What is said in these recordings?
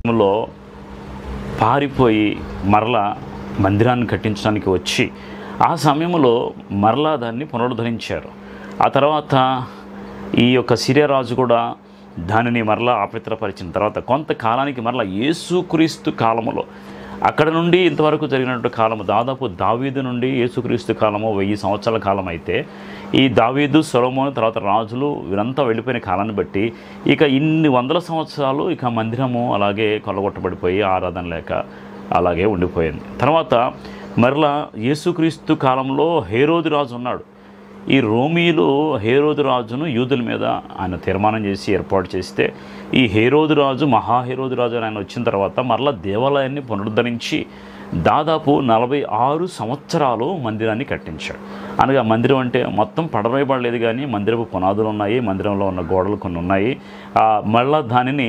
లో పారిపోయి మరలా మందిరాన్ని కట్టించడానికి వచ్చి ఆ సమయంలో మరలా దాన్ని పునరుద్ధరించారు. ఆ తర్వాత ఈ యొక్క సిరియా రాజు కూడా దానిని మరలా అపవిత్రపరిచిన తర్వాత కొంతకాలానికి మరలా యేసుక్రీస్తు కాలములో అక్కడ నుండి ఇంతవరకు జరిగినటువంటి కాలము దాదాపు దావీదు నుండి యేసుక్రీస్తు కాలము 1000 సంవత్సరాల కాలం అయితే ఈ దావీదు, సొలొమోను తర్వాత రాజులు వీరంతా వెళ్ళిపోయిన కాలాన్ని బట్టి ఇక ఇన్ని వందల సంవత్సరాలు ఇక మందిరము అలాగే కొల్లగొట్టబడిపోయి ఆరాధన లేక అలాగే ఉండిపోయింది. తర్వాత మరలా యేసుక్రీస్తు కాలంలో హేరోదు రాజు ఉన్నాడు. ఈ రోమీలు హేరోదు రాజును యూదుల మీద ఆయన తీర్మానం చేసి ఏర్పాటు చేస్తే ఈ హేరోదు రాజు మహాహేరోదు రాజు ఆయన వచ్చిన తర్వాత మరలా దేవాలయాన్ని పునరుద్ధరించి దాదాపు 46 సంవత్సరాలు మందిరాన్ని కట్టించాడు. అనగా మందిరం అంటే మొత్తం పడవేయబడలేదు, కానీ మందిరపు పునాదులు ఉన్నాయి, మందిరంలో ఉన్న గోడలు కొన్ని ఉన్నాయి. మళ్ళా దానిని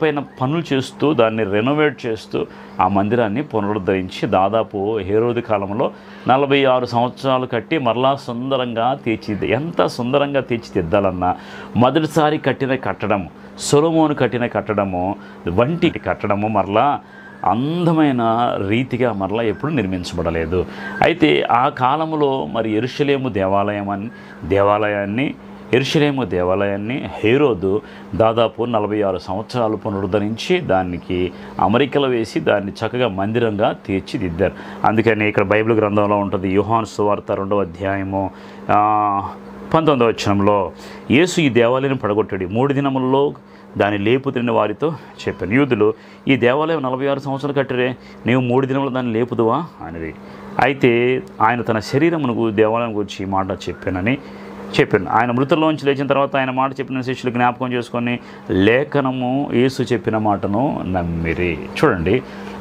పైన పనులు చేస్తూ దాన్ని రెనోవేట్ చేస్తూ ఆ మందిరాన్ని పునరుద్ధరించి దాదాపు హేరోదు కాలంలో 46 సంవత్సరాలు కట్టి మరలా సుందరంగా ఎంత సుందరంగా తీర్చిదిద్దాలన్నా మొదటిసారి కట్టిన కట్టడము, సొలొమోను కట్టిన కట్టడము వంటి కట్టడము మరలా అందమైన రీతిగా మరలా ఎప్పుడు నిర్మించబడలేదు. అయితే ఆ కాలంలో మరి యెరూషలేము దేవాలయాన్ని హేరోదు దాదాపు 46 సంవత్సరాలు పునరుద్ధరించి దానికి అమరికలు వేసి దాన్ని చక్కగా మందిరంగా తీర్చిదిద్దారు. అందుకని ఇక్కడ బైబిల్ గ్రంథంలో ఉంటుంది, యోహాను సువార్త 2వ అధ్యాయము 19వ వచనంలో యేసు ఈ దేవాలయాన్ని పడగొట్టాడు, 3 దినములలో దాన్ని లేపుతున్న వారితో చెప్పాను. యూదులు ఈ దేవాలయం 46 సంవత్సరాలు కట్టిరే, నీవు 3 దినములు దాన్ని లేపుదువా అనేది. అయితే ఆయన తన శరీరమునకు దేవాలయం గురించి ఈ మాట చెప్పాను. ఆయన మృతుల్లోంచి లేచిన తర్వాత ఆయన మాట చెప్పిన శిష్యులు జ్ఞాపకం చేసుకొని లేఖనము యేసు చెప్పిన మాటను నమ్మిరి. చూడండి,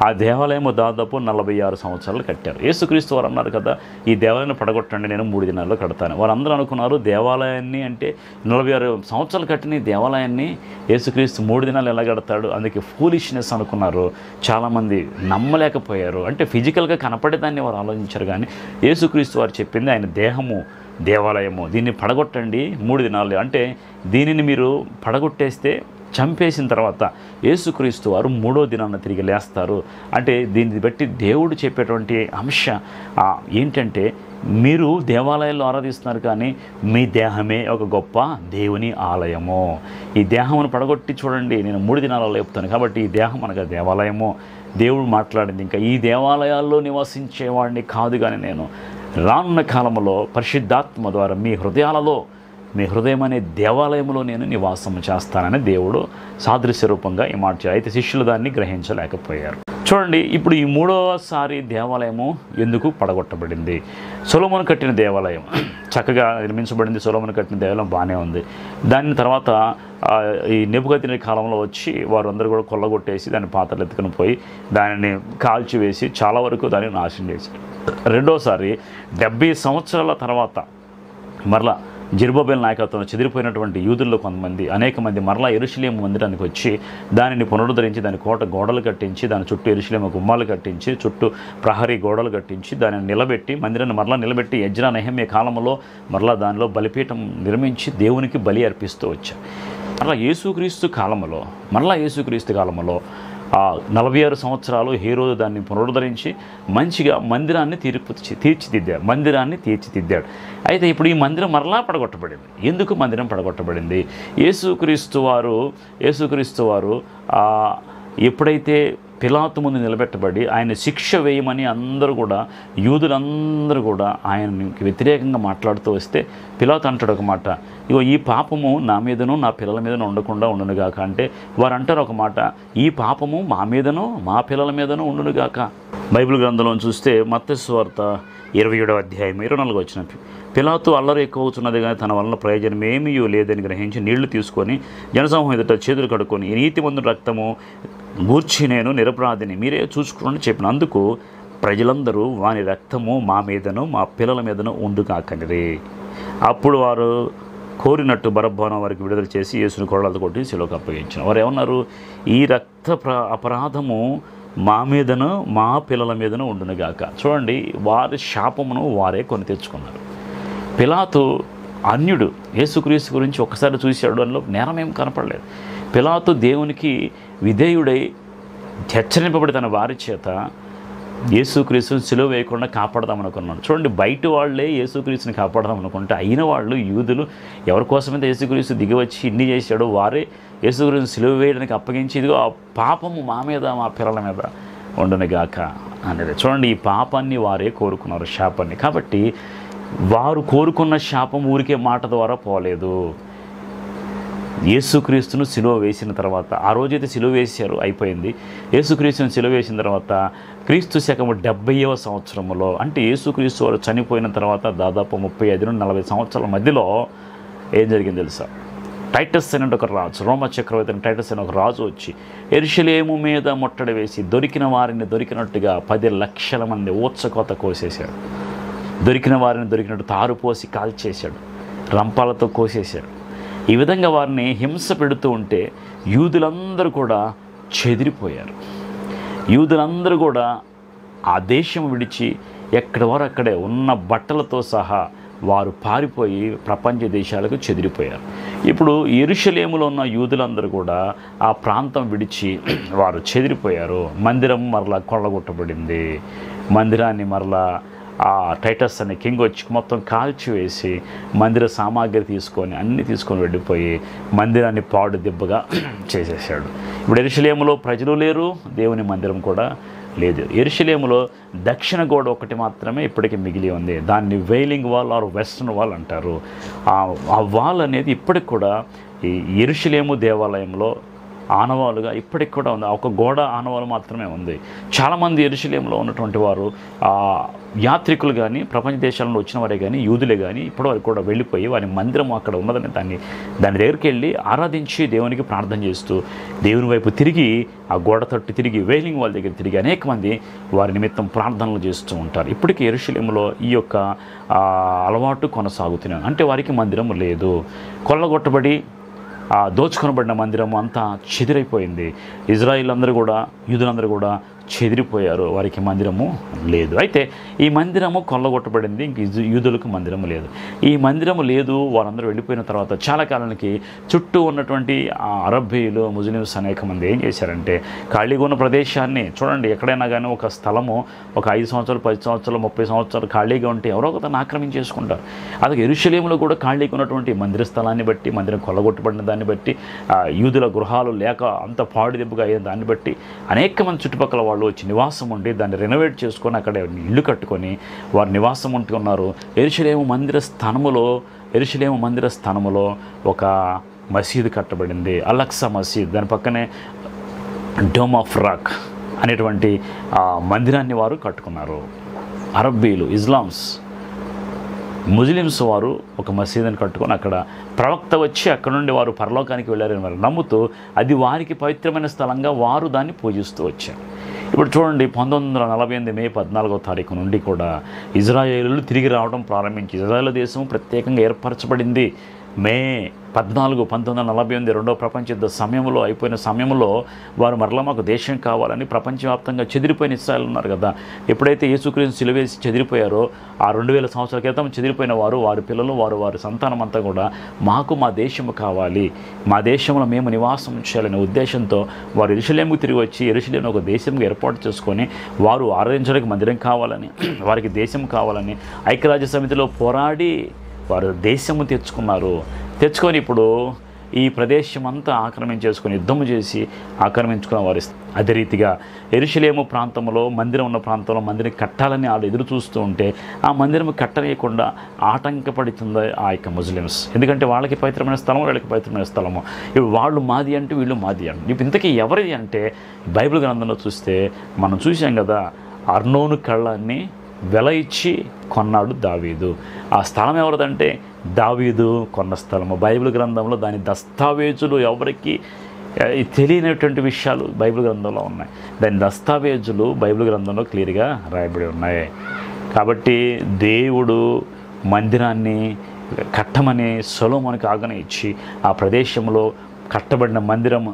ఆ దేవాలయము దాదాపు 46 సంవత్సరాలు కట్టారు. యేసుక్రీస్తు వారు అన్నారు కదా, ఈ దేవాలయాన్ని పడగొట్టండి, నేను 3 దినాల్లో కడతాను. వారందరూ అనుకున్నారు దేవాలయాన్ని అంటే 46 సంవత్సరాలు కట్టిన దేవాలయాన్ని యేసుక్రీస్తు 3 దినాలు ఎలా కడతాడు, అందుకే ఫూలిష్నెస్ అనుకున్నారు. చాలామంది నమ్మలేకపోయారు. అంటే ఫిజికల్గా కనపడేదాన్ని వారు ఆలోచించారు, కానీ యేసుక్రీస్తు వారు చెప్పింది ఆయన దేహము దేవాలయము, దీన్ని పడగొట్టండి 3 దినాలు. అంటే దీనిని మీరు పడగొట్టేస్తే చంపేసిన తర్వాత యేసుక్రీస్తు వారు 3వ దినాన తిరిగి లేస్తారు. అంటే దీన్ని బట్టి దేవుడు చెప్పేటువంటి అంశ ఏంటంటే మీరు దేవాలయాల్లో ఆరాధిస్తున్నారు, కానీ మీ దేహమే ఒక గొప్ప దేవుని ఆలయము. ఈ దేహమును పడగొట్టి చూడండి, నేను 3 దినాలలో లేపుతాను. కాబట్టి ఈ దేహం అనగా దేవాలయము. దేవుడు మాట్లాడింది, ఇంకా ఈ దేవాలయాల్లో నివసించేవాడిని కాదు, కానీ నేను రానున్న కాలంలో పరిశుద్ధాత్మ ద్వారా మీ హృదయం అనే దేవాలయంలో నేను నివాసం చేస్తానని దేవుడు సాదృశ్య రూపంగా ఈ మాట. అయితే శిష్యులు దాన్ని గ్రహించలేకపోయారు. చూడండి, ఇప్పుడు ఈ 3వసారి దేవాలయము ఎందుకు పడగొట్టబడింది? సొలొమోను కట్టిన దేవాలయం చక్కగా నిర్మించబడింది. సొలొమోను కట్టిన దేవాలయం బాగానే ఉంది. దాని తర్వాత ఈ నెబుకద్నెజరు కాలంలో వచ్చి వారు అందరూ కూడా కొల్లగొట్టేసి దాన్ని పాత్రలు ఎత్తుకుని పోయి దానిని కాల్చివేసి చాలా వరకు దాన్ని నాశనం చేశారు. రెండోసారి 70 సంవత్సరాల తర్వాత మరలా జెరుబ్బయలు నాయకత్వంలో చెదిరిపోయినటువంటి యూదుల్లో అనేక మంది మరలా యెరూషలేము మందిరానికి వచ్చి దానిని పునరుద్ధరించి దాని కోట గోడలు కట్టించి దాని చుట్టూ యెరూషలేము గుమ్మాలు కట్టించి చుట్టూ ప్రహరీ గోడలు కట్టించి దానిని నిలబెట్టి మందిరాన్ని మరలా నిలబెట్టి ఎజ్రా నెహెమ్యా కాలంలో మరలా దానిలో బలిపీఠం నిర్మించి దేవునికి బలి అర్పిస్తూ వచ్చారు. మరలా యేసుక్రీస్తు కాలంలో 46 సంవత్సరాలు హేరోదు దాన్ని పునరుద్ధరించి మంచిగా మందిరాన్ని తీర్చిదిద్దాడు. అయితే ఇప్పుడు ఈ మందిరం మరలా పడగొట్టబడింది. ఎందుకు మందిరం పడగొట్టబడింది? యేసుక్రీస్తు వారు ఎప్పుడైతే పిలాతు ముందు నిలబెట్టబడి ఆయన శిక్ష వేయమని యూదులందరూ కూడా ఆయనకి వ్యతిరేకంగా మాట్లాడుతూ వస్తే పిలాతు అంటాడు ఒక మాట, ఇగో ఈ పాపము నా మీదను నా పిల్లల మీదను ఉండకుండా ఉండునుగాక. అంటే వారు అంటారు ఒక మాట, ఈ పాపము మా మీదను మా పిల్లల మీదను ఉండునుగాక. బైబిల్ గ్రంథంలో చూస్తే మత్తయి సువార్త 27వ అధ్యాయం 24వ వచనం, పిలాతు అల్లరి ఎక్కువవుతున్నది కానీ తన వలన ప్రయోజనం ఏమీ లేదని గ్రహించి నీళ్లు తీసుకొని జనసమూహం ఎదుట చేతులు కడుక్కొని ఈ నీతిమంతుని రక్తము గూర్చి నేను నిరపరాధిని మీరే చూసుకోండి చెప్పినందుకు ప్రజలందరూ వాని రక్తము మా మీదను మా పిల్లల మీదను ఉండుగాకనిరి. అప్పుడు వారు కోరినట్టు బరబ్బను వారికి విడుదల చేసి యేసుని కొరడాలతో కొట్టి శిలువకు అప్పగించారు. వారు ఏమన్నారు? ఈ రక్త అపరాధము మా మీదను మా పిల్లల మీదను ఉండునుగాక. చూడండి, వారి శాపమును వారే కొని తెచ్చుకున్నారు. పిలాతు అన్యుడు, యేసుక్రీస్తు గురించి ఒక్కసారి చూశాడు, అందులో నేరం ఏం కనపడలేదు. పిలాతు దేవునికి విధేయుడై హెచ్చరింపబడి తన వారి చేత యేసుక్రీస్తుని సిలువ వేయకుండా కాపాడదాం అనుకున్నాడు. చూడండి, బయట వాళ్ళే యేసుక్రీస్తుని కాపాడదాం అనుకుంటే అయిన వాళ్ళు యూదులు ఎవరి కోసమైతే యేసుక్రీస్తు దిగివచ్చి ఇన్ని చేశాడో వారే యేసుక్రీస్తుని సిలువ వేయడానికి అప్పగించి ఇదిగో ఆ పాపము మా మీద మా పిల్లల మీద ఉండనుగాక అనేది. చూడండి, ఈ పాపాన్ని వారే కోరుకున్నారు, శాపాన్ని. కాబట్టి వారు కోరుకున్న శాపం ఊరికే మాట ద్వారా పోలేదు. యేసుక్రీస్తును సిలువ వేసిన తర్వాత, ఆ రోజైతే సిలువ వేశారు, అయిపోయింది. యేసుక్రీస్తును సిలువ వేసిన తర్వాత క్రీస్తు శకము 70వ సంవత్సరంలో, అంటే యేసుక్రీస్తు వారు చనిపోయిన తర్వాత దాదాపు 35 నుండి 40 సంవత్సరాల మధ్యలో ఏం జరిగింది తెలుసా? టైటస్ అనే ఒక రాజు, రోమ చక్రవర్తి అయిన టైటస్ అనే ఒక రాజు వచ్చి యెరూషలేము మీద ముట్టడి వేసి దొరికిన వారిని దొరికినట్టుగా 10 లక్షల మంది ఊచకోత కోసేశాడు. దొరికిన వారిని దొరికినట్టు తారుపోసి కాల్చేశాడు, రంపాలతో కోసేశాడు. ఈ విధంగా వారిని హింస పెడుతూ ఉంటే యూదులందరూ కూడా చెదిరిపోయారు. యూదులందరూ కూడా ఆ దేశం విడిచి ఎక్కడి వారు అక్కడే ఉన్న బట్టలతో సహా వారు పారిపోయి ప్రపంచ దేశాలకు చెదిరిపోయారు. ఇప్పుడు యెరూషలేములో ఉన్న యూదులందరూ కూడా ఆ ప్రాంతం విడిచి వారు చెదిరిపోయారు. మందిరం మరలా కొల్లగొట్టబడింది. మందిరాన్ని మరలా ఆ టైటస్ అనే కింగ్ వచ్చి మొత్తం కాల్చివేసి మందిర సామాగ్రి తీసుకొని అన్నీ తీసుకొని వెళ్ళిపోయి మందిరాన్ని పాడు దెబ్బగా చేసేసాడు. ఇప్పుడు యెరూషలేములో ప్రజలు లేరు, దేవుని మందిరం కూడా లేదు. యెరూషలేములో దక్షిణ గోడ ఒకటి మాత్రమే ఇప్పటికీ మిగిలి ఉంది. దాన్ని wailing wall or western wall అంటారు. ఆ వాల్ అనేది ఇప్పటికి కూడా ఈ యెరూషలేము దేవాలయంలో ఆనవాలుగా ఇప్పటికి కూడా ఉంది. ఒక గోడ ఆనవాలు మాత్రమే ఉంది. చాలామంది యెరూషలేములో ఉన్నటువంటి వారు యాత్రికులు కానీ ప్రపంచ దేశాలలో వచ్చిన వారే కానీ యూదులే కానీ ఇప్పటివరకు కూడా వెళ్ళిపోయి వారి మందిరం అక్కడ ఉన్నదని దాని దగ్గరికి వెళ్ళి ఆరాధించి దేవునికి ప్రార్థన చేస్తూ దేవుని వైపు తిరిగి ఆ గోడ తట్టు తిరిగి వెయిలింగ్ వాల్ దగ్గర తిరిగి అనేక మంది వారి నిమిత్తం ప్రార్థనలు చేస్తూ ఉంటారు. ఇప్పటికీ యెరూషలేములో ఈ యొక్క అలవాటు కొనసాగుతున్నాయి. అంటే వారికి మందిరం లేదు, కొల్లగొట్టబడి దోచుకొనబడిన మందిరం అంతా చెదిరైపోయింది. ఇజ్రాయిల్ అందరూ కూడా యూదులందరూ కూడా చెదిరిపోయారు, వారికి మందిరము లేదు. అయితే ఈ మందిరము కొల్లగొట్టబడింది, ఇంక యూదులకు మందిరము లేదు. ఈ మందిరము లేదు, వారందరూ వెళ్ళిపోయిన తర్వాత చాలా కాలానికి చుట్టూ ఉన్నటువంటి అరబ్బీయులు ముస్లిమ్స్ అనేక మంది ఏం చేశారంటే ఖాళీగా ఉన్న ప్రదేశాన్ని చూడండి, ఎక్కడైనా కానీ ఒక స్థలము ఒక 5 సంవత్సరాలు 10 సంవత్సరాలు 30 సంవత్సరాలు ఖాళీగా ఉంటే ఎవరో ఒక దాన్ని ఆక్రమించేసుకుంటారు. అలాగే యెరూషలేములో కూడా ఖాళీగా ఉన్నటువంటి మందిర స్థలాన్ని బట్టి, మందిరం కొల్లగొట్టబడిన దాన్ని బట్టి, యూదుల గృహాలు లేక అంత పాడు దెబ్బగా అయిన దాన్ని బట్టి అనేక మంది చుట్టుపక్కల వాళ్ళు వచ్చి నివాసం ఉండి దాన్ని రెనోవేట్ చేసుకొని అక్కడ ఇల్లు కట్టుకొని వారు నివాసం ఉంటున్నారు. యెరూషలేము మందిర స్థానములో ఒక మసీదు కట్టబడింది, అలక్సా మసీద్. దాని పక్కనే డోమ్ ఆఫ్ రాక్ అనేటువంటి మందిరాన్ని వారు కట్టుకున్నారు. అరబ్బీలు, ఇస్లామ్స్, ముస్లిమ్స్ వారు ఒక మసీదుని కట్టుకొని అక్కడ ప్రవక్త వచ్చి అక్కడ నుండి వారు పరలోకానికి వెళ్ళారని వారు నమ్ముతూ అది వారికి పవిత్రమైన స్థలంగా వారు దాన్ని పూజిస్తూ వచ్చారు. ఇప్పుడు చూడండి, 1948 మే 14వ తారీఖు నుండి కూడా ఇజ్రాయేలీలు తిరిగి రావడం ప్రారంభించి ఇజ్రాయేల్ దేశం ప్రత్యేకంగా ఏర్పరచబడింది. మే 14, 1948 రెండవ ప్రపంచ యుద్ధ సమయంలో అయిపోయిన సమయంలో వారు మరలా మాకు దేశం కావాలని ప్రపంచవ్యాప్తంగా చెదిరిపోయిన ఇశ్రాయేలు ఉన్నారు కదా. ఎప్పుడైతే యేసుక్రీస్తు సిలువేసి చెదిరిపోయారో ఆ 2000 సంవత్సరాల క్రితం చెదిరిపోయిన వారి పిల్లలు వారి సంతానం అంతా కూడా మాకు మా దేశము కావాలి, మా దేశంలో మేము నివాసం చేయాలనే ఉద్దేశంతో వారు యెరూషలేముకు తిరిగి వచ్చి యెరూషలేమును ఒక దేశంగా ఏర్పాటు చేసుకొని వారు ఆరాధించడానికి మందిరం కావాలని, వారికి దేశం కావాలని ఐక్యరాజ్య సమితిలో పోరాడి వారు దేశము తెచ్చుకొని ఇప్పుడు ఈ ప్రదేశం అంతా ఆక్రమించేసుకొని యుద్ధము చేసి ఆక్రమించుకున్న వారు. అదే రీతిగా యెరూషలేము ప్రాంతంలో మందిరం ఉన్న ప్రాంతంలో మందిరం కట్టాలని వాళ్ళు ఎదురు చూస్తూ ఉంటే ఆ మందిరం కట్టలేకుండా ఆటంకపడుతుంది ఆ యొక్క ముస్లిమ్స్. ఎందుకంటే వాళ్ళకి పవిత్రమైన స్థలము, వీళ్ళకి పవిత్రమైన స్థలము. ఇప్పుడు వాళ్ళు మాది అంటే వీళ్ళు మాది అంటే ఇప్పుడు ఇంతకీ ఎవరిది అంటే బైబిల్ గ్రంథంలో చూస్తే మనం చూసాం కదా, అర్నోను కళ్ళాన్ని వెల ఇచ్చి కొన్నాడు దావీదు. ఆ స్థలం ఎవరిదంటే దావీదు కొన్న స్థలము. బైబిల్ గ్రంథంలో దాని దస్తావేజులు ఎవరికి తెలియనటువంటి విషయాలు బైబిల్ గ్రంథంలో ఉన్నాయి. దాని దస్తావేజులు బైబిల్ గ్రంథంలో క్లియర్గా రాయబడి ఉన్నాయి. కాబట్టి దేవుడు మందిరాన్ని కట్టమని సొలొమోనుకు ఆజ్ఞ ఇచ్చి ఆ ప్రదేశంలో కట్టబడిన మందిరం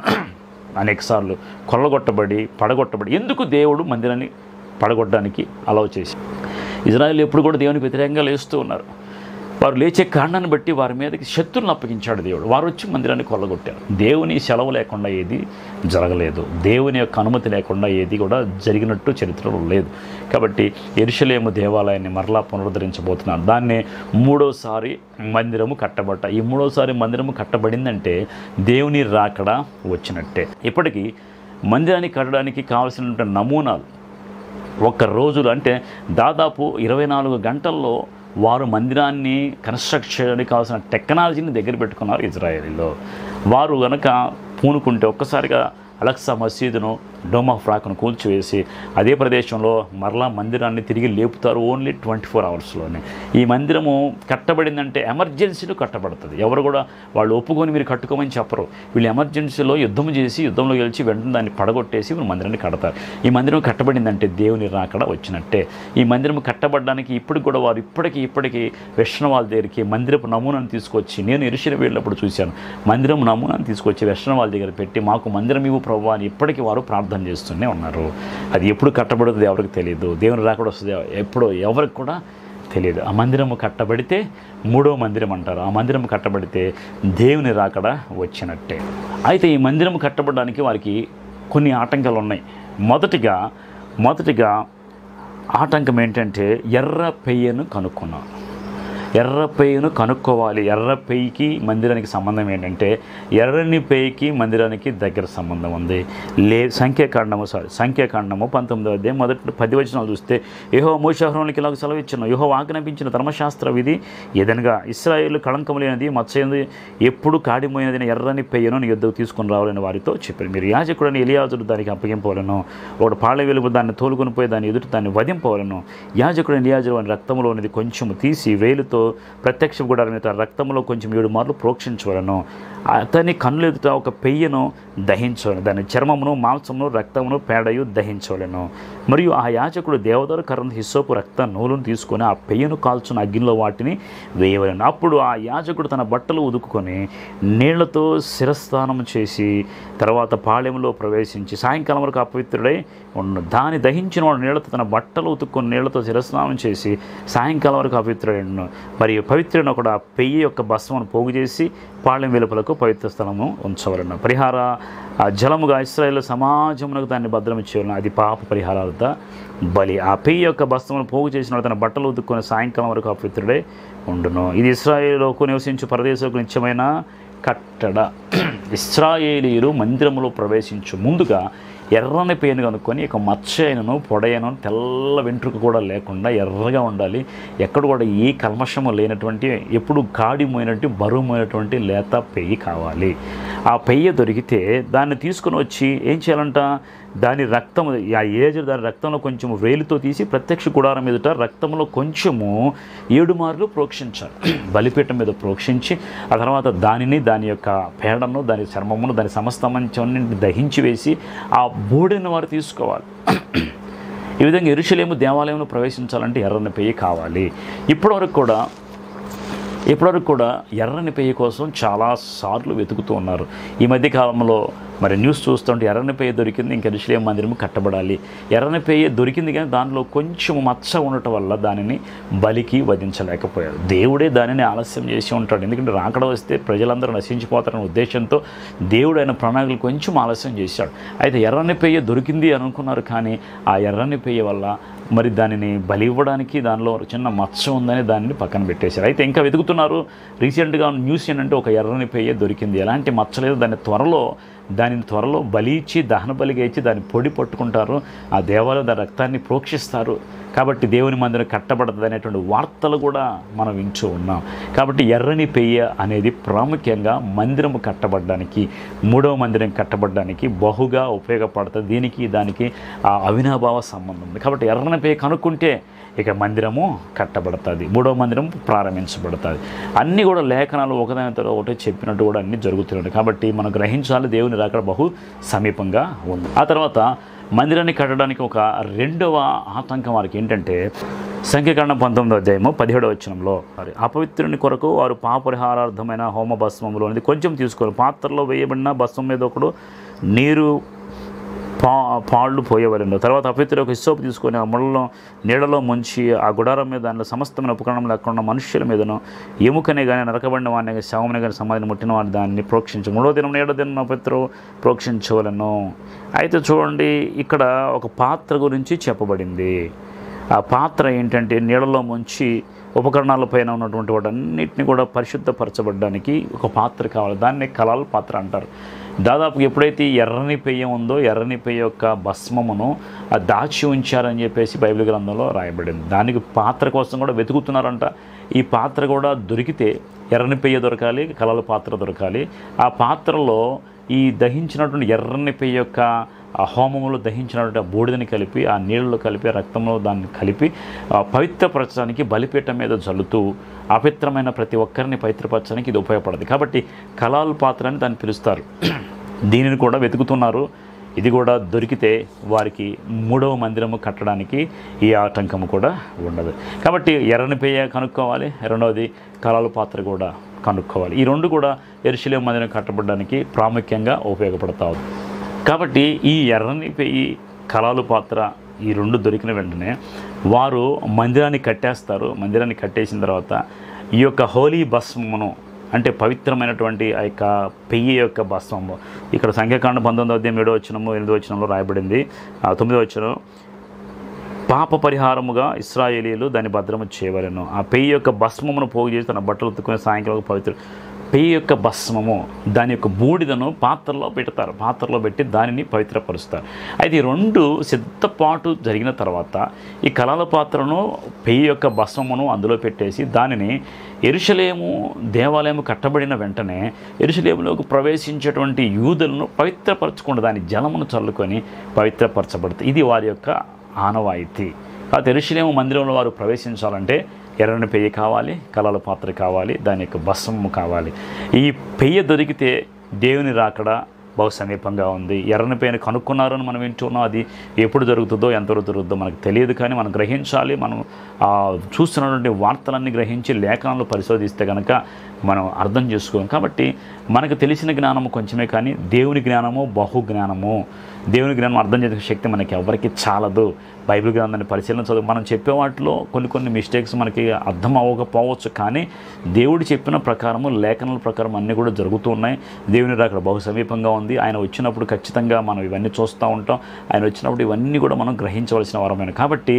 అనేకసార్లు పడగొట్టబడి ఎందుకు దేవుడు మందిరాన్ని పడగొట్టడానికి అలౌ చేసి ఇజ్రాయెల్ ఎప్పుడు కూడా దేవునికి వ్యతిరేకంగా లేస్తూ ఉన్నారు. వారు లేచే కారణాన్ని బట్టి వారి మీదకి శత్రువులను అప్పగించాడు దేవుడు. వారు వచ్చి మందిరాన్ని కొల్లగొట్టారు. దేవుని సెలవు లేకుండా ఏది జరగలేదు. దేవుని యొక్క అనుమతి లేకుండా ఏది కూడా జరిగినట్టు చరిత్రలో లేదు. కాబట్టి యెరూషలేము దేవాలయాన్ని మరలా పునరుద్ధరించబోతున్నారు. దాన్ని మూడోసారి మందిరము కట్టబడ్డ. ఈ మూడోసారి మందిరము కట్టబడిందంటే దేవుని రాకడ వచ్చినట్టే. ఇప్పటికీ మందిరాన్ని కట్టడానికి కావాల్సినటువంటి నమూనాలు ఒక్క రోజులు అంటే దాదాపు 24 గంటల్లో వారు మందిరాన్ని కన్స్ట్రక్ట్ చేయడానికి కావాల్సిన టెక్నాలజీని దగ్గర పెట్టుకున్నారు ఇజ్రాయేలీలో. వారు కనుక పూనుకుంటే ఒక్కసారిగా అలక్సా మసీదును, డోమ్ ఆఫ్ రాక్ను కూల్చివేసి అదే ప్రదేశంలో మరలా మందిరాన్ని తిరిగి లేపుతారు. ఓన్లీ 24 అవర్స్లోనే. ఈ మందిరము కట్టబడిందంటే ఎమర్జెన్సీలో కట్టబడుతుంది. ఎవరు కూడా వాళ్ళు ఒప్పుకొని మీరు కట్టుకోమని చెప్పరు. వీళ్ళు ఎమర్జెన్సీలో యుద్ధం చేసి యుద్ధంలో గెలిచి వెంటనే దాన్ని పడగొట్టేసి వీళ్ళు మందిరాన్ని కడతారు. ఈ మందిరం కట్టబడిందంటే దేవుని రాకడ వచ్చినట్టే. ఈ మందిరం కట్టబడడానికి ఇప్పటికి కూడా వారు ఇప్పటికీ వైష్ణవాల దగ్గరికి మందిరపు నమూనాను తీసుకొచ్చి, నేను యెరూషలేము వెళ్ళినప్పుడు చూశాను, మందిరం నమూనాను తీసుకొచ్చి వైష్ణవాల దగ్గర పెట్టి మాకు మందిరం ఇవ్వు ప్రభువా అని ఇప్పటికీ వారు ప్రార్థన చేస్తూనే ఉన్నారు. అది ఎప్పుడు కట్టబడుతుంది ఎవరికి తెలియదు. దేవుని రాకడ వస్తుంది ఎప్పుడో ఎవరికి కూడా తెలియదు. ఆ మందిరము కట్టబడితే మూడో మందిరం అంటారు. ఆ మందిరం కట్టబడితే దేవుని రాకడ వచ్చినట్టే. అయితే ఈ మందిరం కట్టబడడానికి వారికి కొన్ని ఆటంకాలు ఉన్నాయి. మొదటిగా ఆటంకం ఏంటంటే ఎర్ర పెయ్యను కనుక్కున్నాను. ఎర్ర పెయ్యను కనుక్కోవాలి. ఎర్ర పెయ్యికి మందిరానికి సంబంధం ఏంటంటే ఎర్రని పెయ్యికి మందిరానికి దగ్గర సంబంధం ఉంది. సంఖ్యాకాండము 19వ అధ్యాయం మొదటి 10 వచనాలు చూస్తే, యెహోవా మోషే అహరోనులకు ఇలాగ సెలవిచ్చును, యెహోవా ఆజ్ఞాపించిన ధర్మశాస్త్ర విధి ఏదనగా ఇశ్రాయేలు కళంకము లేనిది మత్స్యది ఎప్పుడు కాడిపోయినది ఎర్రని పెయ్యను నీ యుద్ధకు తీసుకుని రావాలని వారితో చెప్పారు. మీరు యాజకుడని ఎలియాజరు దానికి అప్పగింపవలను. ఒకడు పాళ్ళ వెలుగు దాన్ని తోలుకొని పోయి దాన్ని ఎదుటి దాన్ని వధింపవలను. యాజకుడు ఎలియాజరు అని రక్తంలోనిది కొంచెం తీసి వేలుతో ప్రత్యక్ష గుడారం మీద రక్తంలో కొంచెం 7 మార్లు ప్రోక్షించవలను. అతని కన్నులు ఎదుట ఒక పెయ్యను దహించవలను. దాని చర్మమును, మాంసమును, రక్తమును, పేడయు దహించవలను. మరియు ఆ యాజకుడు దేవదారు కర్ర హిస్సోపు రక్త నూలును తీసుకొని ఆ పెయ్యను కాల్చున్న అగ్నిలో వాటిని వేయవలను. అప్పుడు ఆ యాజకుడు తన బట్టలు ఉదుకుని నీళ్లతో శిరస్నానం చేసి తర్వాత పాళెంలో ప్రవేశించి సాయంకాలం వరకు అపవిత్రుడై ఉండు. దాన్ని దహించిన వాడు నీళ్లతో తన బట్టలు ఉతుక్కొని నీళ్లతో శిరస్నానం చేసి సాయంకాలం వరకు అపవిత్రుడై ఉండు. మరియు పవిత్రుని ఒకడు ఆ పెయ్యి యొక్క భస్మను పోగు చేసి పాళెం వెలుపలకు పవిత్ర స్థలము ఉంచవలను. పరిహార జలముగా ఇశ్రాయేలు సమాజమునకు దాన్ని భద్రం చేయవలను. అది పాప పరిహారార్థ బలి. ఆ పెయ్యి యొక్క భస్మను పోగు చేసిన తన బట్టలు ఉతుక్కొని సాయంకాలం వరకు అపవిత్రుడై ఉండును. ఇది ఇశ్రాయేలుకు నివసించు పరదేశులకు నిత్యమైన కట్టడ. ఇశ్రాయేలీయులు మందిరములో ప్రవేశించు ముందుగా ఎర్రని పేను కనుక్కొని ఇక మచ్చైనను పొడయను తెల్ల వెంట్రుక కూడా లేకుండా ఎర్రగా ఉండాలి. ఎక్కడ కూడా ఏ కల్మషము లేనటువంటి, ఎప్పుడు కాడిపోయినట్టు బరువుమైనటువంటి లేత పెయ్యి కావాలి. ఆ పెయ్య దొరికితే దాన్ని తీసుకుని వచ్చి ఏం చేయాలంట, దాని రక్తము, ఆ ఏజర్ దాని రక్తంలో కొంచెం వేలుతో తీసి ప్రత్యక్ష గుడారం ఎదుట రక్తంలో కొంచెము 7 మార్లు ప్రోక్షించాలి. బలిపీఠం మీద ప్రోక్షించి ఆ తర్వాత దానిని, దాని యొక్క పేడను, దాని చర్మమును, దాని సమస్త మంచాన్ని దహించి వేసి ఆ బూడిని వారు తీసుకోవాలి. ఈ విధంగా యెరూషలేము దేవాలయంలో ప్రవేశించాలంటే ఎర్రని పెయ్యి కావాలి. ఇప్పటివరకు కూడా ఎర్రని పెయ్యి కోసం చాలాసార్లు వెతుకుతూ ఉన్నారు. ఈ మధ్యకాలంలో మరి న్యూస్ చూస్తుంటే ఎర్రని పెయ్యి దొరికింది, ఇంకా యెరూషలేము మందిరము కట్టబడాలి. ఎర్రని పెయ్యి దొరికింది కానీ దానిలో కొంచెం మచ్చ ఉండటం వల్ల దానిని బలికి వధించలేకపోయారు. దేవుడే దానిని ఆలస్యం చేసి ఉంటాడు. ఎందుకంటే రాకడ వస్తే ప్రజలందరూ నశించిపోతారనే ఉద్దేశంతో దేవుడు ఆయన ప్రణాళికలు కొంచెం ఆలస్యం చేశాడు. అయితే ఎర్రని పెయ్యి దొరికింది అనుకున్నారు, కానీ ఆ ఎర్రని పెయ్యి వల్ల మరి దానిని బలి ఇవ్వడానికి దానిలో చిన్న మచ్చ ఉందని దానిని పక్కన పెట్టేశారు. అయితే ఇంకా వెతుకుతున్నారు. రీసెంట్గా న్యూస్ ఏంటంటే ఒక ఎర్రని పెయ్యి దొరికింది, ఎలాంటి మచ్చ లేదు. దానిని త్వరలో బలి ఇచ్చి దహన బలిగా ఇచ్చి దాన్ని పొడి పట్టుకుంటారు. ఆ దేవాలయం దాని రక్తాన్ని ప్రోక్షిస్తారు. కాబట్టి దేవుని మందిరం కట్టబడుతుంది అనేటువంటి వార్తలు కూడా మనం వింటూ ఉన్నాం. కాబట్టి ఎర్రని పెయ్య అనేది ప్రాముఖ్యంగా మందిరము కట్టబడడానికి, మూడవ మందిరం కట్టబడడానికి బహుగా ఉపయోగపడుతుంది. దానికి ఆ అవినాభావ సంబంధం ఉంది. కాబట్టి ఎర్రని పెయ్య కనుక్కుంటే ఇక మందిరము కట్టబడుతుంది, మూడవ మందిరం ప్రారంభించబడుతుంది. అన్నీ కూడా లేఖనాలు ఒకదాని తర్వాత ఒకటి చెప్పినట్టు కూడా అన్నీ జరుగుతున్నాయి. కాబట్టి మనం గ్రహించాలి దేవుని రాకడ బహు సమీపంగా ఉంది. ఆ తర్వాత మందిరాన్ని కట్టడానికి ఒక రెండవ ఆటంకం వారికి ఏంటంటే సంఖ్యాకాండం 19వ అధ్యాయము 17వ వచనంలో, అపవిత్రుని కొరకు వారు పాపరిహారార్థమైన హోమ భస్మంలోనిది కొంచెం తీసుకొని పాత్రలో వేయబడిన భస్మం మీద ఒకడు నీరు పాళ్ళు పోయేవారు. తర్వాత అపవిత్రుడు ఒక హిస్సోపు తీసుకొని ఆ ముళ్ళలో నీడలో ముంచి ఆ గుడారం మీద దానిలో సమస్తమైన ఉపకరణం లేకుండా మనుష్యుల మీదను ఎముకనే కానీ నరకబడిన వాడిని శవమనే కానీ సమాధిని ముట్టిన వాడిని దాన్ని ప్రోక్షించు. 3వ దినం 7వ దినం అపవిత్రుడు ప్రోక్షించవలను. అయితే చూడండి, ఇక్కడ ఒక పాత్ర గురించి చెప్పబడింది. ఆ పాత్ర ఏంటంటే నీడలో ముంచి ఉపకరణాలపైన ఉన్నటువంటి వాటన్నిటిని కూడా పరిశుద్ధపరచబడడానికి ఒక పాత్ర కావాలి. దాన్ని కలాల పాత్ర అంటారు. దాదాపు ఎప్పుడైతే ఎర్రని పెయ్య ఉందో ఎర్రని పెయ్య యొక్క భస్మమును దాచి ఉంచారని చెప్పేసి బైబిల్ గ్రంథంలో రాయబడింది. దానికి పాత్ర కోసం కూడా వెతుకుతున్నారంట. ఈ పాత్ర కూడా దొరికితే ఎర్రని పెయ్య దొరకాలి, కలాల పాత్ర దొరకాలి. ఆ పాత్రలో ఈ దహించినటువంటి ఎర్రని పెయ్య యొక్క ఆ హోమంలో దహించినటువంటి ఆ బూడిదని కలిపి ఆ నీళ్ళలో కలిపి రక్తంలో దాన్ని కలిపి పవిత్రపరచడానికి బలిపీఠం మీద జల్లుతూ అపవిత్రమైన ప్రతి ఒక్కరిని పవిత్రపరచడానికి ఇది ఉపయోగపడుతుంది. కాబట్టి కలాల్ పాత్ర అని దాన్ని పిలుస్తారు. దీనిని కూడా వెతుకుతున్నారు. ఇది కూడా దొరికితే వారికి 3వ మందిరము కట్టడానికి ఈ ఆటంకము కూడా ఉండదు. కాబట్టి ఎర్రని పెయ్య కనుక్కోవాలి, రెండవది కలాల పాత్ర కూడా కనుక్కోవాలి. ఈ రెండు కూడా యెరూషలేము మందిరం కట్టబడడానికి ప్రాముఖ్యంగా ఉపయోగపడతాయి. కాబట్టి ఈ ఎర్రని పెయ్యి కలాలు పాత్ర ఈ రెండు దొరికిన వెంటనే వారు మందిరాన్ని కట్టేస్తారు. మందిరాన్ని కట్టేసిన తర్వాత ఈ యొక్క హోలీ భస్మమును అంటే పవిత్రమైనటువంటి ఆ యొక్క పెయ్యి యొక్క భస్మము ఇక్కడ సంఖ్యాకాండం 19వ అధ్యాయం 7వ వచనము 8వ వచనంలో రాయబడింది. 9వ వచనం, పాప పరిహారముగా ఇశ్రాయేలీయులు దాన్ని భద్రము చేయవలెను. ఆ పెయ్యి యొక్క భస్మమును పోగు చేసి తన బట్టలు ఉతుక్కుని సాయంకాలం పవిత్ర పెయ్యి యొక్క భస్మము దాని యొక్క బూడిదను పాత్రలో పెడతారు. పాత్రలో పెట్టి దానిని పవిత్రపరుస్తారు. అయితే ఈ రెండు సిద్ధపాటు జరిగిన తర్వాత ఈ కలాల పాత్రను పెయ్యి యొక్క భస్మమును అందులో పెట్టేసి దానిని యెరూషలేము దేవాలయము కట్టబడిన వెంటనే యెరూషలేములోకి ప్రవేశించేటువంటి యూదులను పవిత్రపరచుకుంటూ దాని జలమును చల్లుకొని పవిత్రపరచబడుతుంది. ఇది వారి యొక్క ఆనవాయితీ. కాబట్టి యెరూషలేము మందిరంలో వారు ప్రవేశించాలంటే ఎర్రని పెయ్య కావాలి, కలాల పాత్ర కావాలి, దాని యొక్క భస్మము కావాలి. ఈ పెయ్య దొరికితే దేవుని రాకడ బహు సమీపంగా ఉంది. ఎర్రని పెయ్యను కనుక్కున్నారని మనం వింటున్నాం. అది ఎప్పుడు జరుగుతుందో ఎంతవరకు జరుగుతుందో మనకు తెలియదు, కానీ మనం గ్రహించాలి. మనం చూస్తున్నటువంటి వార్తలన్నీ గ్రహించి లేఖనాలు పరిశోధిస్తే కనుక మనం అర్థం చేసుకోం. కాబట్టి మనకు తెలిసిన జ్ఞానము కొంచెమే, కానీ దేవుని జ్ఞానము బహు జ్ఞానము. దేవుని జ్ఞానం అర్థం చేసే శక్తి మనకి ఎవరికి చాలదు. బైబిల్ గ్రంథాన్ని పరిశీలన చదువు మనం చెప్పే వాటిలో కొన్ని మిస్టేక్స్ మనకి అర్థం అవ్వకపోవచ్చు, కానీ దేవుడు చెప్పిన ప్రకారము లేఖనాల ప్రకారం అన్నీ కూడా జరుగుతూ ఉన్నాయి. దేవుని రాకడ బహు సమీపంగా ఉంది. ఆయన వచ్చినప్పుడు ఖచ్చితంగా మనం ఇవన్నీ చూస్తూ ఉంటాం. ఆయన వచ్చినప్పుడు ఇవన్నీ కూడా మనం గ్రహించవలసిన వారమైన. కాబట్టి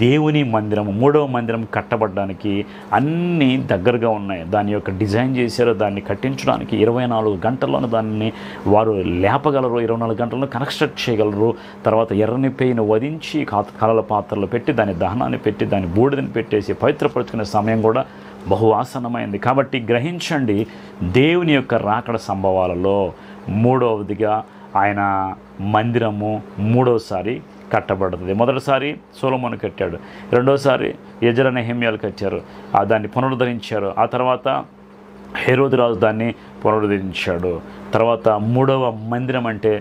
దేవుని మందిరము 3వ మందిరం కట్టబడడానికి అన్నీ దగ్గరగా ఉన్నాయి. దాని యొక్క డిజైన్ చేశారు. దాన్ని కట్టించడానికి 24 గంటల్లోనే దాన్ని వారు లేపగలరు, 24 గంటల్లో కన్స్ట్రక్ట్ చేయగలరు. తర్వాత ఎర్రని పెయ్యను వధించి కలాల పాత్రలో పెట్టి దాని దహనాన్ని పెట్టి దాని బూడిదని పెట్టేసి పవిత్రపరుచుకునే సమయం కూడా బహు ఆసన్నమైంది. కాబట్టి గ్రహించండి, దేవుని యొక్క రాకడ సంభవాలలో 3వదిగా ఆయన మందిరము 3వసారి కట్టబడుతుంది. మొదటిసారి సొలొమోను కట్టాడు, రెండోసారి ఎజ్రా నెహెమ్యాలు కట్టారు, దాన్ని పునరుద్ధరించారు. ఆ తర్వాత హెరోదు రాజు దాన్ని పునరుద్ధరించాడు. తర్వాత 3వ మందిరం అంటే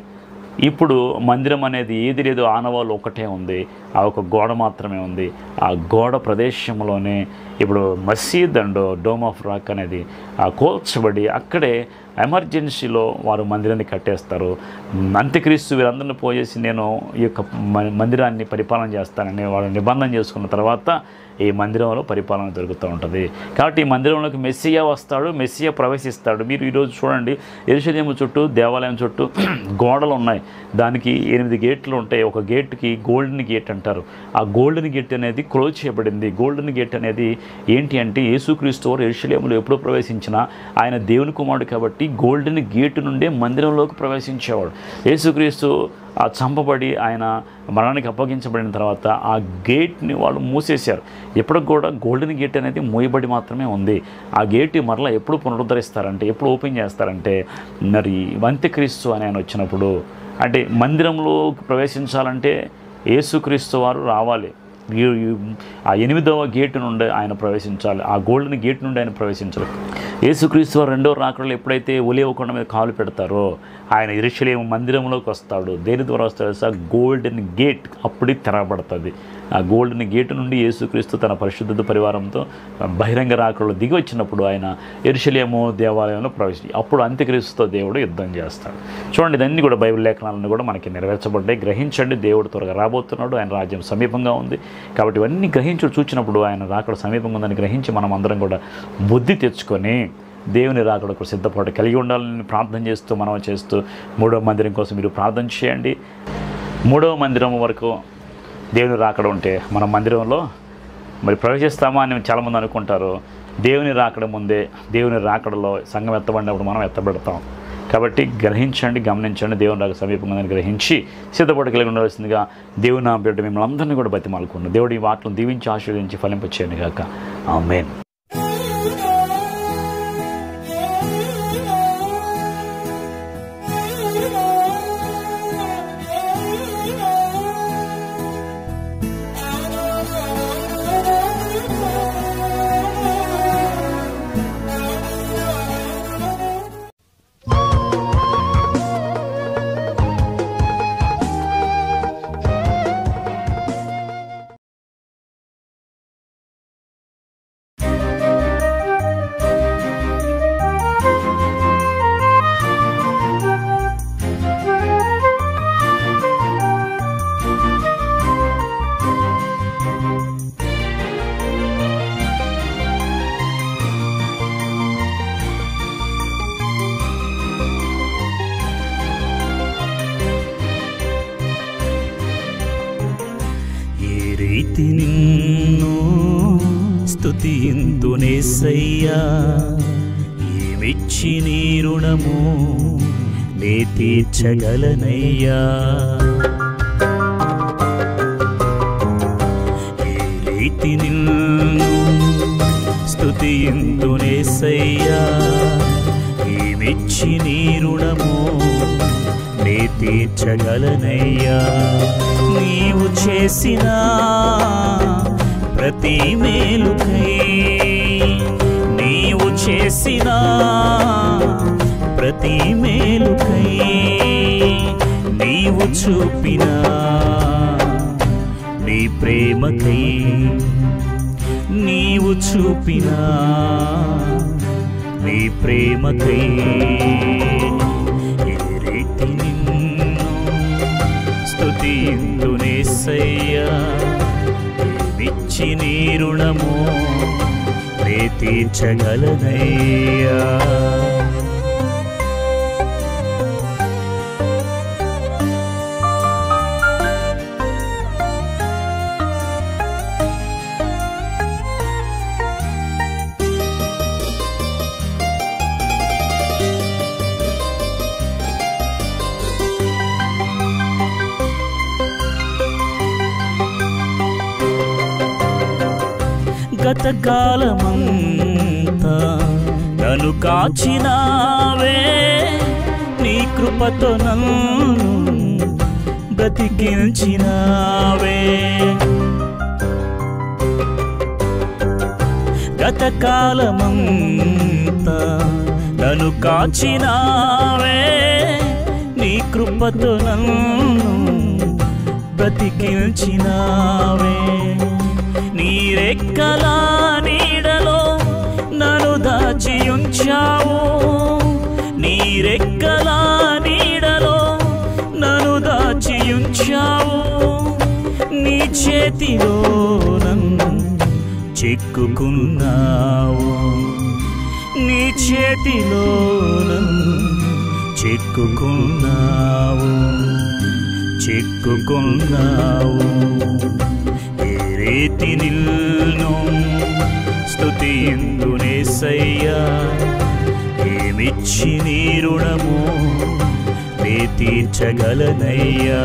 ఇప్పుడు మందిరం అనేది ఏది లేదు, ఆనవాళ్ళు ఒకటే ఉంది. ఆ ఒక గోడ మాత్రమే ఉంది. ఆ గోడ ప్రదేశంలోనే ఇప్పుడు మసీద్ అండ్ డోమ్ ఆఫ్ రాక్ అనేది కోల్చబడి అక్కడే ఎమర్జెన్సీలో వారు మందిరాన్ని కట్టేస్తారు. అంత్యక్రీస్తు వీరందరిని పోయేసి నేను ఈ యొక్క మందిరాన్ని పరిపాలన చేస్తానని వాళ్ళు నిబంధన చేసుకున్న తర్వాత ఈ మందిరంలో పరిపాలన జరుగుతూ ఉంటుంది. కాబట్టి ఈ మందిరంలోకి మెస్సియా వస్తాడు, మెస్సియా ప్రవేశిస్తాడు. మీరు ఈరోజు చూడండి, యెరూషలేము చుట్టూ దేవాలయం చుట్టూ గోడలు ఉన్నాయి. దానికి 8 గేట్లు ఉంటాయి. ఒక గేట్కి గోల్డెన్ గేట్ అంటారు. ఆ గోల్డెన్ గేట్ అనేది క్లోజ్ చేయబడింది. గోల్డెన్ గేట్ అనేది ఏంటి అంటే యేసుక్రీస్తు వారు యెరూషలేములో ఎప్పుడు ప్రవేశించినా ఆయన దేవుని కుమారుడు కాబట్టి గోల్డెన్ గేట్ నుండే మందిరంలోకి ప్రవేశించేవాడు. యేసుక్రీస్తు చంపబడి ఆయన మరణానికి అప్పగించబడిన తర్వాత ఆ గేట్ని వాళ్ళు మూసేశారు. ఎప్పటికి కూడా గోల్డెన్ గేట్ అనేది మూయబడి మాత్రమే ఉంది. ఆ గేట్ మరలా ఎప్పుడు పునరుద్ధరిస్తారంటే, ఎప్పుడు ఓపెన్ చేస్తారంటే మరి అంత్యక్రీస్తు అని ఆయన వచ్చినప్పుడు. అంటే మందిరంలో ప్రవేశించాలంటే యేసుక్రీస్తు వారు రావాలి. ఆ 8వ గేటు నుండి ఆయన ప్రవేశించాలి. ఆ గోల్డెన్ గేట్ నుండి ఆయన ప్రవేశించాలి. యేసుక్రీస్తు వారు 2వ రాకడలో ఎప్పుడైతే ఒలీవ కొండ మీద కాలు పెడతారో ఆయన యెరూషలేము మందిరంలోకి వస్తాడు. దేని ద్వారా వస్తాడు సార్? గోల్డెన్ గేట్ అప్పుడే తెరబడుతుంది. ఆ గోల్డెన్ గేట్ నుండి యేసుక్రీస్తు తన పరిశుద్ధ పరివారంతో బహిరంగ రాకడలో దిగి వచ్చినప్పుడు ఆయన యెరూషలేము దేవాలయంలో ప్రవేశించి అప్పుడు అంత్యక్రీస్తుతో దేవుడు యుద్ధం చేస్తాడు. చూడండి, ఇదన్నీ కూడా బైబిల్ లేఖనాలను కూడా మనకి నెరవేర్చబడ్డాయి. గ్రహించండి, దేవుడు త్వరగా రాబోతున్నాడు, ఆయన రాజ్యం సమీపంగా ఉంది. కాబట్టి ఇవన్నీ చూచినప్పుడు ఆయన రాకడ సమీపంగా ఉందని గ్రహించి మనం అందరం కూడా బుద్ధి తెచ్చుకొని దేవుని రాకడకు సిద్ధపాటు కలిగి ఉండాలని ప్రార్థన చేస్తూ మనం చేస్తూ 3వ మందిరం కోసం మీరు ప్రార్థన చేయండి. 3వ మందిరం వరకు దేవుని రాకడ ఉంటే మనం మందిరంలో మరి ప్రవేశిస్తామా అని చాలామంది అనుకుంటారు. దేవుని రాకడ ముందే దేవుని రాకడలో సంఘం ఎత్తబడినప్పుడు మనం ఎత్తబడతాం. కాబట్టి గ్రహించండి, గమనించండి, దేవుని రాక సమీపంగా ఉందని గ్రహించి సిద్ధపాటు కలిగి ఉండవలసిందిగా దేవుని నా బిడ్డ మిమ్మల్ని అందరినీ కూడా బతిమాలుకున్నాను. దేవుడు ఈ వాటిని దీవించి ఆశీర్వదించి ఫలింపచేయను గాక. ఆమేన్. నిన్ను స్తుతింతునేసయ్యా, ఏమిచ్చి నీ రుణము నే తీర్చగలనయ్యా. ఏ రీతి నిన్ను స్తుతింతునేసయ్యా, ఏమిచ్చి నీ రుణము నే తీర్చగలనయ్యా. నీవు చేసిన ప్రతి మేలుకై, నీవు చేసిన ప్రతి మేలుకై, నీవు చూపిన నీ ప్రేమకై, నీవు చూపిన నీ ప్రేమకై, ఏ రీతి నిన్ను స్తుతింతునేసయ్యా, ఏమిచ్చి నీ రుణము నే తీర్చగలనయ్యా. గతకాలమంతా నన్ను కాచినావే, నీ కృపతో నన్ను బ్రతికించినావే. గతకాలమంతా నన్ను కాచినావే, నీ కృపతో నన్ను బ్రతికించినావే. నీ రెక్కల నీడలో నన్ను దాచి ఉంచావు, నీ రెక్కల నీడలో నన్ను దాచి ఉంచావు. నీ చేతిలో నన్ను చిక్కుకున్నావు, నీ చేతిలో నన్ను చిక్కుకున్నావు, చిక్కుకున్నావు. ఏ రీతి నిన్ను స్తుతింతునేసయ్యా, ఏమిచ్చి నీ రుణము నే తీర్చగలనయ్యా.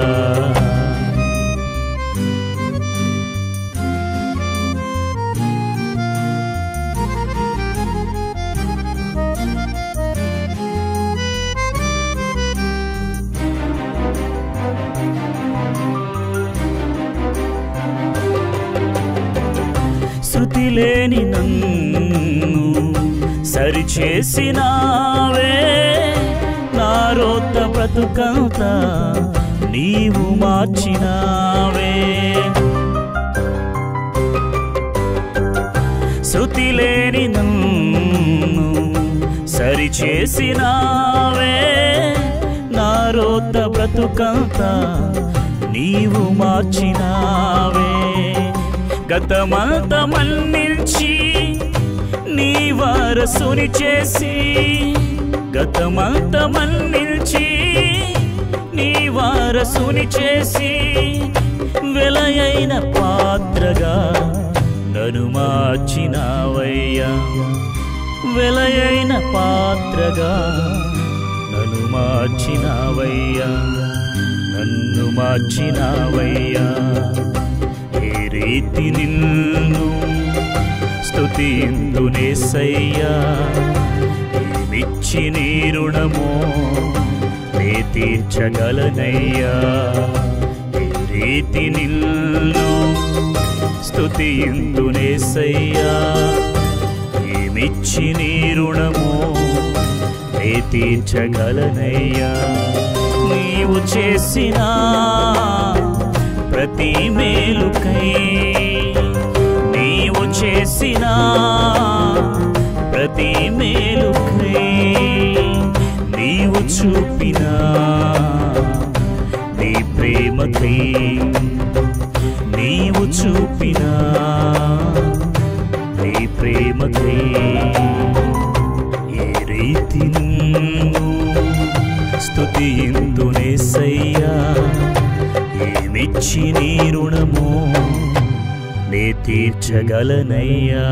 శృతి లేని నన్ను సరిచేసినావే, నా రోత బ్రతుకంతా నీవు మార్చినావే. శృతి లేని నన్ను సరిచేసినావే. నా రోత బ్రతుకంతా నీవు మార్చినావే. గతమంతా మన్నించి నీ వారసుని చేసి, గతమంతా మన్నించి నీ వారసుని చేసి, వెలయైన పాత్రగా నన్ను మార్చినావయ్యా. వెలయైన పాత్రగా నన్ను మార్చినావయ్యా, నన్ను మార్చినావయ్యా. ఏ రీతి నిన్ను స్తుతింతునేసయ్యా. ఏమిచ్చి నీ రుణమో నే తీర్చగలనయ్యా. ఏ రీతి నిన్ను స్తుతింతునేసయ్యా. ఏమిచ్చి నీ రుణమో నే తీర్చగలనయ్యా. నీవు చేసిన ప్రతి మేలుకై, నీవు చేసిన ప్రతి మేలుకై, నీవు చూపిన నీ ప్రేమకై, నీవు చూపిన నీ ప్రేమకై, ఏ రీతి నిన్ను స్తుతింతునేసయ్యా. ఏమిచ్చి నీ రుణమో నే తీర్చగలనయ్యా.